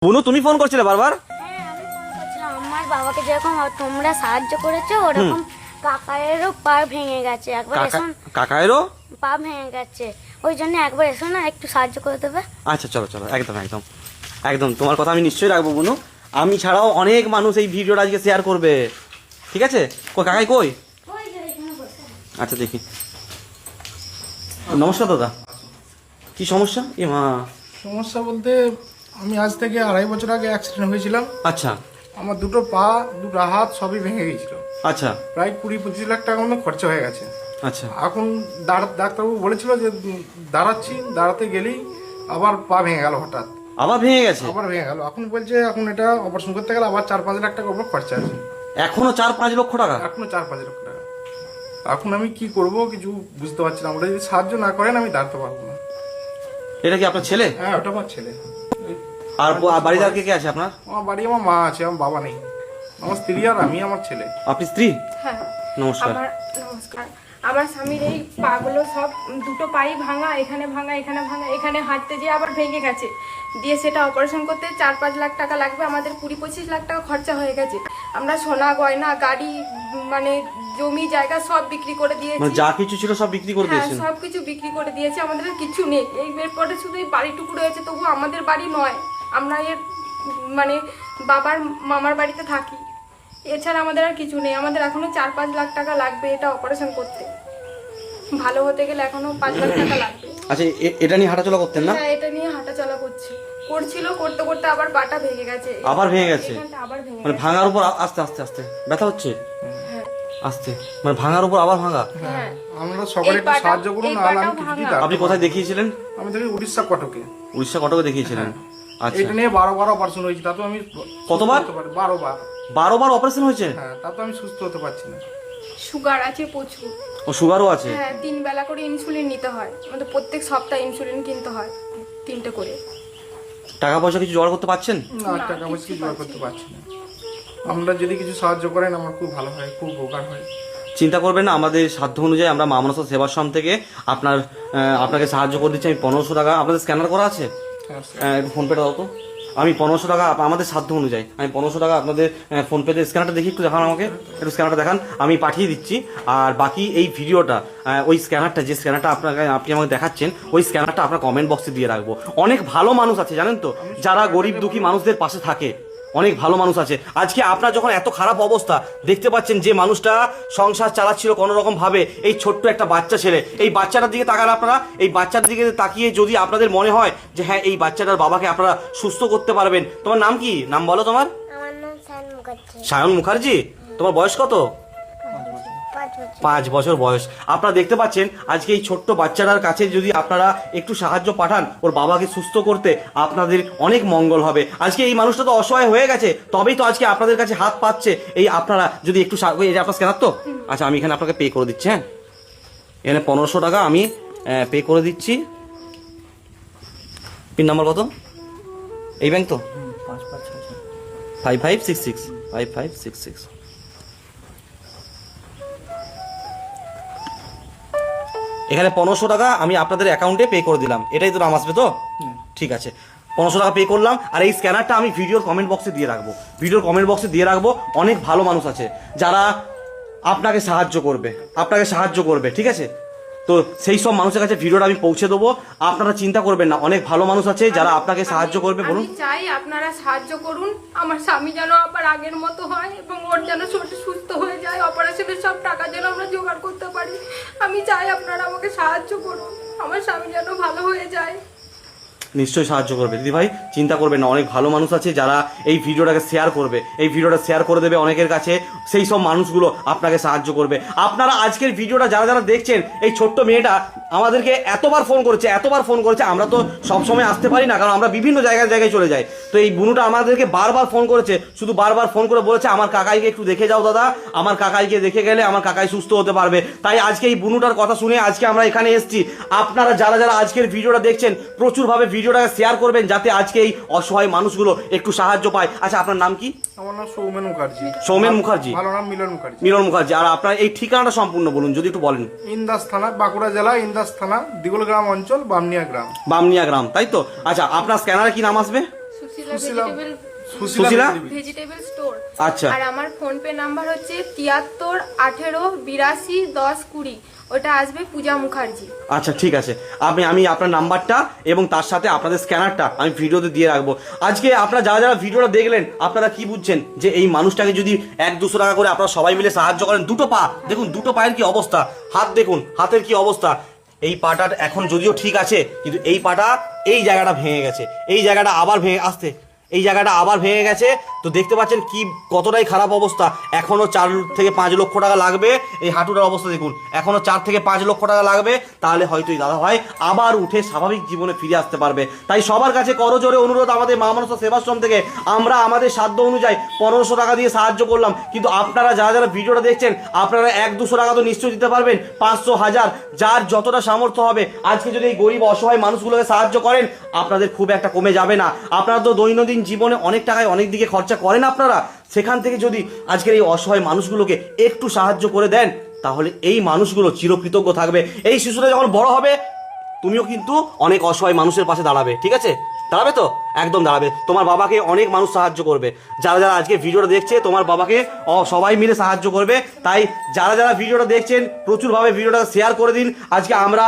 বুনু তুমি ফোন করছিলে বারবার? হ্যাঁ আমি ফোন করছিলাম। আমার বাবাকে যেরকম তোমরা সাহায্য করেছো ওরকম কাকায়েরও পা ভেঙে গেছে। একবার এসো। কাকায়েরও পা ভেঙে গেছে, ওই জন্য একবার এসো না, একটু সাহায্য করে দেবে। আচ্ছা চলো চলো, একদম একদম একদম তোমার কথা আমি নিশ্চয়ই রাখবো বুনু। আমি ছাড়াও অনেক মানুষ এই ভিডিওটা আজকে শেয়ার করবে, ঠিক আছে? কই কাকাই কই? ওই যে এখানে বসে। আচ্ছা দেখি। নমস্কার দাদা, কি সমস্যা? এ মা, সমস্যা বলতে আমি আজ থেকে 2.5 বছর আগে অ্যাক্সিডেন্ট হয়েছিলাম। আচ্ছা আমার দুটো পা দুটো হাত সবই ভেঙে গেছিল। আচ্ছা প্রায় 20-25 লাখ টাকা মতো খরচা হয়ে গেছে। আচ্ছা এখন ডাক্তারবাবু বলেছিল যে দাঁড়াতে গেলেই আবার পা ভেঙে গেল, হঠাৎ আবার ভেঙে গেছে? আবার ভেঙে গেল। এখন বলছে এখন এটা অপারেশন করতে গেলে আবার 4-5 লাখ টাকা উপর খরচা আছে। এখনো 4-5 লক্ষ টাকা? এখনো 4-5 লক্ষ টাকা। এখন আমি কি করব কিছু বুঝতে পারছি না। ওরা যদি সাহায্য না করেন আমি দাঁড়াতে পারবো না। এটা কি আপনার ছেলে? হ্যাঁ, ওটা আমার ছেলে। আর বাড়িতে আর কে কে আছে আপনার? আমার বাড়ি আমার মা আছে, আমার বাবা নেই। আমার স্ত্রী আর আমি, আমার ছেলে। আপনি স্ত্রী? হ্যাঁ নমস্কার। নমস্কার। আমার স্বামীর এই পাগুলো সব দুটো পাই ভাঙা, এখানে ভাঙা, এখানে ভাঙা, এখানে হাঁটতে যেয়ে আবার ভেঙে গেছে। দিয়ে সেটা অপারেশন করতে 4-5 লাখ টাকা লাগবে। আমাদের 20-25 লাখ টাকা খরচা হয়ে গেছে। আমরা সোনা গয়না গাড়ি মানে জমি জায়গা সব বিক্রি করে দিয়েছি। মানে যা কিছু ছিল সব বিক্রি করে হ্যাঁ দিয়েছেন? সবকিছু বিক্রি করে দিয়েছি, আমাদের আর কিছু নেই। এই এরপরে শুধু এই বাড়িটুকু রয়েছে, তবু আমাদের বাড়ি নয়, আমরা এর মানে বাবার মামার বাড়িতে থাকি। এছাড়া আমাদের আর কিছু নেই। আমাদের এখনো 4-5 লাখ টাকা লাগবে এটা অপারেশন করতে। ভালো হতে গেলে এখনো 5 লাখ টাকা লাগবে। আচ্ছা এটা নিয়ে হাঁটাচলা করতেন না? হ্যাঁ এটা নিয়ে হাঁটাচলা করতে করতে আবার পাটা ভেঙে গেছে। আবার ভেঙে গেছে? এখানটা আবার ভেঙে মানে গেছে। ভাঙার উপর আস্তে আস্তে আস্তে ব্যথা হচ্ছে? হ্যাঁ আস্তে মানে ভাঙার উপর আবার ভাঙা? হ্যাঁ আমরা সবাই একটু সাহায্য করুন, না হলে আমি কিছুতেই দাঁড়াতে আপনি পারবো কোথায় না। দেখিয়েছিলেন? আমি দেখি উড়িষ্যা কটকে। উড়িষ্যা কটকে দেখিয়েছিলেন? আচ্ছা, এটা নিয়ে 12 বার অপারেশন হয়েছে, তাতে আমি কতবার? 12 বার। 12 বার অপারেশন হয়েছে? হ্যাঁ, তাতে আমি সুস্থ হতে পারছি না। সুগার আছে প্রচুর। ও সুগারও আছে? হ্যাঁ 3 বেলা করে ইনসুলিন নিতে হয়। আমাদের প্রত্যেক সপ্তাহে ইনসুলিন কিনতে হয় 3টে করে। টাকা পয়সা কিছু জোগাড় করতে পারছেন? না, টাকা পয়সা কিছু জোগাড় করতে পারছি না। আমরা যদি কিছু সাহায্য করেন আমার খুব ভালো হয়, খুব উপকার হয়। চিন্তা করবেন না, আমাদের সাধ্য অনুযায়ী আমরা মা মনসা সেবাশ্রম থেকে আপনাকে সাহায্য করে দিচ্ছি। আমি 1500 টাকা, আপনাদের স্ক্যানার করা আছে? হ্যাঁ, একটু ফোনপেটা দাও তো। আমি 1500 টাকা আমাদের সাধ্য অনুযায়ী আমি 1500 টাকা আপনাদের ফোনপেতে স্ক্যানারটা দেখি, একটু দেখান আমাকে, একটু স্ক্যানারটা দেখান, আমি পাঠিয়ে দিচ্ছি। আর বাকি এই ভিডিওটা ওই স্ক্যানারটা, যে স্ক্যানারটা আপনি আমাকে দেখাচ্ছেন, ওই স্ক্যানারটা আপনার কমেন্ট বক্সে দিয়ে রাখবো। অনেক ভালো মানুষ আছে জানেন তো, যারা গরিব দুঃখী মানুষদের পাশে থাকে। অনেক ভালো মানুষ আছে। আজকে আপনার যখন এত খারাপ অবস্থা দেখতে পাচ্ছেন, যে মানুষটা সংসার চালাচ্ছিল কোনো রকম ভাবে, এই ছোট্ট একটা বাচ্চা ছেলে, এই বাচ্চাটার দিকে তাকান আপনারা। এই বাচ্চাটার দিকে তাকিয়ে যদি আপনাদের মনে হয় যে হ্যাঁ এই বাচ্চাটার বাবাকে আপনারা সুস্থ করতে পারবেন। তোমার নাম কি? নাম বলো তোমার। আমার নাম সায়ন মুখার্জি। সায়ন মুখার্জি। তোমার বয়স কত? 5 বছর বয়স। আপনারা দেখতে পাচ্ছেন আজকে এই ছোট্ট বাচ্চাটার কাছে যদি আপনারা একটু সাহায্য পাঠান ওর বাবাকে সুস্থ করতে, আপনাদের অনেক মঙ্গল হবে। আজকে এই মানুষটা তো অসহায় হয়ে গেছে, তবেই তো আজকে আপনাদের কাছে হাত পাচ্ছে। এই আপনারা যদি একটু এই যে আপনার স্ক্যানার তো, আচ্ছা আমি এখানে আপনাকে পে করে দিচ্ছি। হ্যাঁ এখানে 1500 টাকা আমি পে করে দিচ্ছি। পিন নাম্বার কত? এই ব্যাংক তো? 5566 এখানে 1500 টাকা আমি আপনাদের অ্যাকাউন্টে পে করে দিলাম। এটাই তো নাম আসবে তো? ঠিক আছে, 1500 টাকা পে করলাম। আর এই স্ক্যানারটা আমি ভিডিওর কমেন্ট বক্সে দিয়ে রাখবো, ভিডিওর কমেন্ট বক্সে দিয়ে রাখবো। অনেক ভালো মানুষ আছে যারা আপনাকে সাহায্য করবে, ঠিক আছে? তো সেই সব মানুষের কাছে ভিডিওটা আমি পৌঁছে দেবো। আপনারা চিন্তা করবেন না, অনেক ভালো মানুষ আছে যারা আপনাকে সাহায্য করবে। বলুন। আমি চাই আপনারা সাহায্য করুন। আমার স্বামী যেন আবার আগের মতো হয় এবং ওর যেন সুস্থ হয়ে যায়। অপারেশনের সব টাকা যেন আমরা জোগাড় করতে পারি। আমি চাই আপনারা আমাকে সাহায্য করুন, আমার স্বামী যেন ভালো হয়ে যায়। নিশ্চয়ই সাহায্য করবে দিদি ভাই, চিন্তা করবেন না। অনেক ভালো মানুষ আছে যারা এই ভিডিওটাকে শেয়ার করবে, এই ভিডিওটা শেয়ার করে দেবে অনেকের কাছে। সেই সব মানুষগুলো আপনাকে সাহায্য করবে। আপনারা আজকের ভিডিওটা যারা যারা দেখছেন, এই ছোট্ট মেয়েটা আমাদেরকে এতবার ফোন করেছে। আমরা তো সবসময় আসতে পারি না, কারণ আমরা বিভিন্ন জায়গায় চলে যাই। তো এই বুনুটা আমাদেরকে বারবার ফোন করেছে, শুধু বারবার ফোন করে বলেছে আমার কাকাইকে একটু দেখে যাও দাদা, আমার কাকাইকে দেখে গেলে আমার কাকাই সুস্থ হতে পারবে। তাই আজকে এই বুনুটার কথা শুনে আজকে আমরা এখানে এসেছি। আপনারা যারা যারা আজকের ভিডিওটা দেখছেন প্রচুরভাবে ভিডিওটাকে শেয়ার করবেন, যাতে আজকে এই অসহায় মানুষগুলো একটু সাহায্য পায়। আচ্ছা আপনার নাম কি? আমার নাম সৌমেন মুখার্জি। সৌমেন মুখার্জি। ভালো নাম মিলন মুখার্জি। আর আপনার এই ঠিকানাটা সম্পূর্ণ বলুন যদি একটু বলেন। ইন্দাস থানা, বাঁকুড়া জেলা ইন্দাস থানা, দিগলগ্রাম অঞ্চল, বামনিয়া গ্রাম। তাই তো? আচ্ছা আপনার স্ক্যানারে কি নাম আসবে? সুশীলা সুশীলা সুশীলা? Vegetable store. আচ্ছা। আর আমার ফোন পে নাম্বার হচ্ছে 73 18 82 10 20। ওটা আসবে পূজা মুখার্জি। আচ্ছা ঠিক আছে, আমি আপনার নাম্বারটা এবং তার সাথে আপনাদের স্ক্যানারটা আমি ভিডিওতে দিয়ে রাখবো। আজকে আপনারা যারা যারা ভিডিওটা দেখলেন আপনারা কি বুঝছেন যে এই মানুষটাকে যদি 100-200 টাকা করে আপনারা সবাই মিলে সাহায্য করেন, দুটো পা দেখুন, দুটো পায়ের কি অবস্থা, হাত দেখুন হাতের কি অবস্থা, এই পাটা এখন যদিও ঠিক আছে কিন্তু এই পাটা এই জায়গাটা ভেঙে গেছে, এই জায়গাটা আবার ভেঙে আসতে এই জায়গাটা আবার ভেঙে গেছে। তো দেখতে পাচ্ছেন কি কতটাই খারাপ অবস্থা। এখনো 4 থেকে 5 লক্ষ টাকা লাগবে। এই হাঁটুটার অবস্থা দেখুন, এখনো 4 থেকে 5 লক্ষ টাকা লাগবে, তাহলে হয়তো এই দাদা ভাই আবার উঠে স্বাভাবিক জীবনে ফিরে আসতে পারবে। তাই সবার কাছে করজোরে অনুরোধ, আমাদের মা মনসা সেবাশ্রম থেকে আমরা আমাদের সাধ্য অনুযায়ী 1500 টাকা দিয়ে সাহায্য করলাম, কিন্তু আপনারা যারা যারা ভিডিওটা দেখছেন আপনারা 100-200 টাকা তো নিশ্চয়ই দিতে পারবেন, 500-1000 যার যতটা সামর্থ্য হবে। আজকে যদি এই গরিব অসহায় মানুষগুলোকে সাহায্য করেন আপনাদের খুব একটা কমে যাবে না। আপনারা তো দৈনন্দিন জীবনে অনেক টাকায় অনেক দিকে খরচা করেন আপনারা, সেখান থেকে যদি আজকের এই অসহায় মানুষগুলোকে একটু সাহায্য করে দেন তাহলে এই মানুষগুলো চিরকৃতজ্ঞ থাকবে। এই শিশুটা যখন বড় হবে তুমিও কিন্তু অনেক অসহায় মানুষের পাশে দাঁড়াবে, ঠিক আছে? দাঁড়াবে তো? একদম দাঁড়াবে। তোমার বাবাকে অনেক মানুষ সাহায্য করবে, যারা যারা আজকে ভিডিওটা দেখছে তোমার বাবাকে সবাই মিলে সাহায্য করবে। তাই যারা যারা ভিডিওটা দেখছেন প্রচুরভাবে ভিডিওটা শেয়ার করে দিন। আজকে আমরা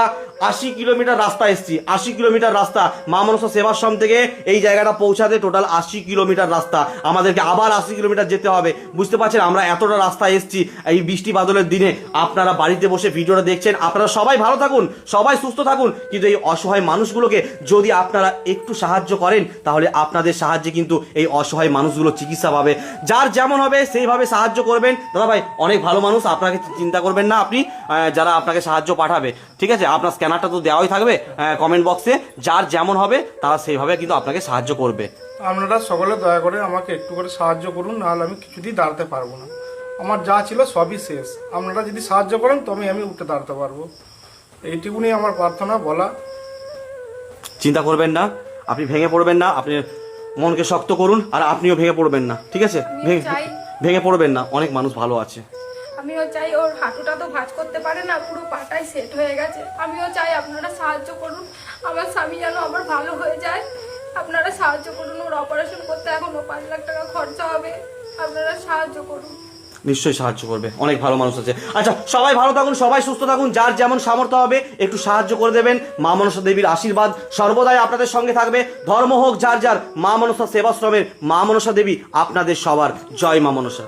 80 কিলোমিটার রাস্তা এসেছি, 80 কিলোমিটার রাস্তা মা মনসা সেবাশ্রম থেকে এই জায়গাটা পৌঁছাতে টোটাল 80 কিলোমিটার রাস্তা, আমাদেরকে আবার 80 কিলোমিটার যেতে হবে। বুঝতে পারছেন আমরা এতটা রাস্তা এসেছি এই বৃষ্টি বাদলের দিনে। আপনারা বাড়িতে বসে ভিডিওটা দেখছেন, আপনারা সবাই ভালো থাকুন, সবাই সুস্থ থাকুন, কিন্তু এই অসহায় মানুষগুলোকে যদি আপনারা একটু সাহায্য করেন তাহলে আপনাদের সাহায্যে কিন্তু এই অসহায় মানুষগুলো চিকিৎসা পাবে। যার যেমন হবে সেইভাবে সাহায্য করবেন। দাদা ভাই অনেক ভালো মানুষ, আপনাকে চিন্তা করবেন না, আপনি যারা আপনাকে সাহায্য পাঠাবে, ঠিক আছে? আপনার স্ক্যানারটা তো দেওয়াই থাকবে কমেন্ট বক্সে, যার যেমন হবে তারা সেইভাবে কিন্তু আপনাকে সাহায্য করবে। আপনারা সকলে দয়া করে আমাকে একটু করে সাহায্য করুন, নাহলে আমি কিছুতেই দাঁড়াতে পারবো না। আমার যা ছিল সবই শেষ। আপনারা যদি সাহায্য করেন তবে আমি উঠে দাঁড়াতে পারবো। এইটুকুনি আমার প্রার্থনা বলা। চিন্তা করবেন না, আপনি ভেঙে পড়বেন না, আপনি মনকে শক্ত করুন, আর আপনিও ভেঙে পড়বেন না, ঠিক আছে? ভেঙে পড়বেন না, অনেক মানুষ ভালো আছে। আমিও চাই, ওর হাঁটুটা তো ভাঁজ করতে পারে না, পুরো পাটাই সেট হয়ে গেছে। আমিও চাই আপনারা সাহায্য করুন, আমার স্বামী যেন আবার ভালো হয়ে যায়। আপনারা সাহায্য করুন, ওর অপারেশন করতে এখনো 5 লাখ টাকা খরচা হবে, আপনারা সাহায্য করুন। নিশ্চয়ই সাহায্য করবে, অনেক ভালো মানুষ আছে। আচ্ছা সবাই ভালো থাকুন, সবাই সুস্থ থাকুন, যার যেমন সামর্থ্য হবে একটু সাহায্য করে দেবেন। মা মনসা দেবীর আশীর্বাদ সর্বদাই আপনাদের সঙ্গে থাকবে। ধর্ম হোক যার যার, মা মনসা সেবাশ্রমের মা মনসা দেবী আপনাদের সবার। জয় মা মনসা।